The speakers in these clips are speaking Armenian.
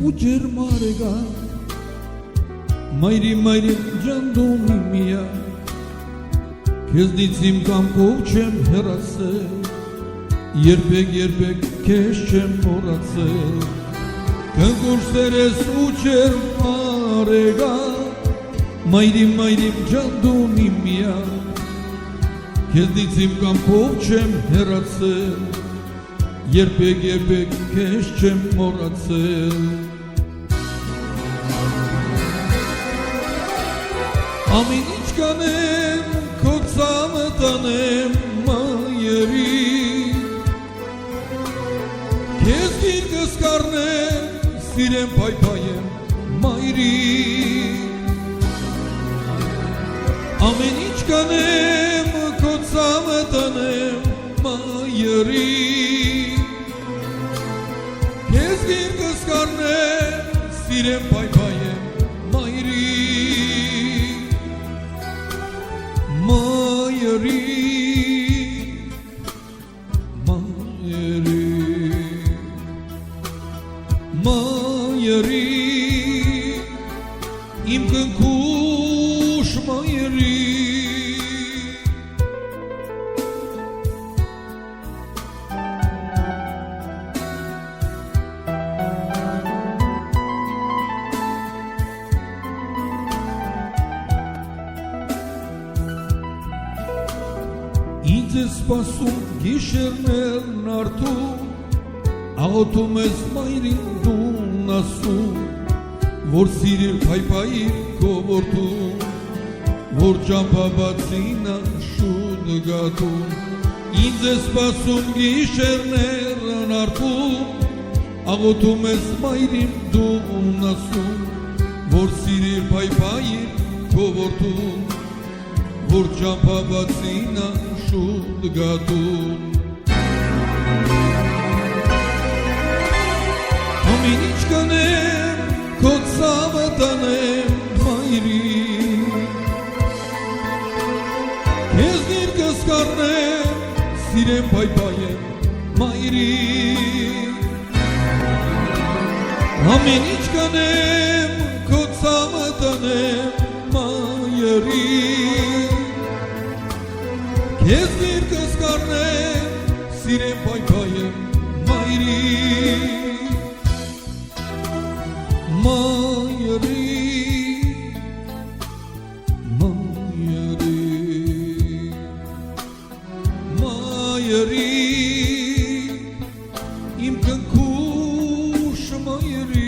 ու ջերմարեգա Մայրի ջանդումի միա Քեզնից իմ կամքով չեմ հեռացել Երբեք քեզ չեմ մոռացել Քնքուշ սերես ու ջերմարեգա Մայրի ջանդումի միա Քեզնից իմ կամքով չեմ հեռացել Երբեք քեզ չեմ մոռացել Ամեն ինչ կանեմ քո ծամը տանեմ մայրի Քեզ գիրկս կառնեմ սիրեմ փայփայեմ մայրի Ամեն ինչ կանեմ քո ծամը տանեմ մայրի Քեզ գիրկս կառնեմ սիրեմ փայփայեմ մայրի Մայրի իմ կնքուշ մայրի Ինձ է սպասում գիշերներն արդու Աղոթում ես մայրին դուն ասում Որ սիրիր փայփայիր քո որդուն Որ ճամփաբացին շուտ գատում Ինձ է սպասում գիշերներն արդու Աղոթում ես մայրին դուն ասում Որ սիրիր փայփայիր քո որդուն Որ ճամփաբացին շուտ գատում Ամեն ինչ կանեմ քո ծամը տանեմ մայրի Քեզ գիրկս կառնեմ սիրեմ փայփայեմ մայրի Ամեն ինչ կանեմ քո ծամը տանեմ մայրի Քեզ գիրկս կառնեմ սիրեմ փայփայեմ մայրի Մայրի իմ կնքուշ մայրի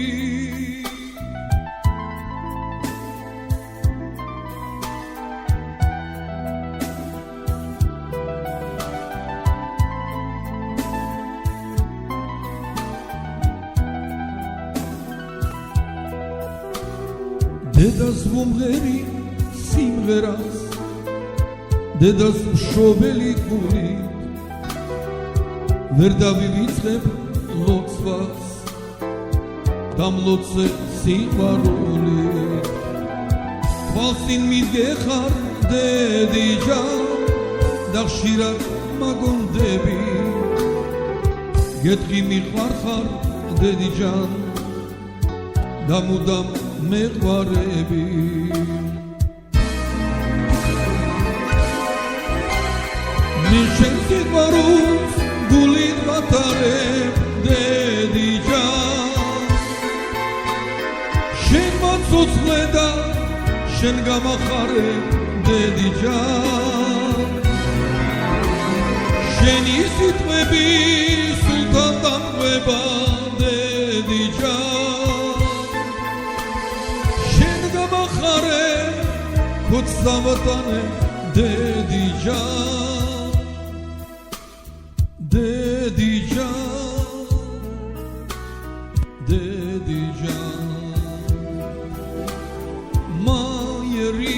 Դեդաս վումղերի սիմղերաս Դեդաս շոբելի գուրի Վերդավիվից խեպ լոցված Դամ լոցը սիվարոլի Կվալսին միդգեխար դեդիջան Դաղ շիրակ մագոն դեբի Գետքի մի խարխար դեդիջան Դամ ու դամ մեղվարեբի Մինչեն սիրվարուց գուլիտ վատարեմ դեդիջան Շեն վացոց լեդա շեն գամախարեմ դեդիջան Շեն իսիտ մեբի սուլտան տան վեբա դեդիջան Շեն գամախարեմ քոց զավատանեմ դեդիջան Մայրի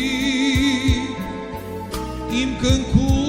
իմ կնքուշ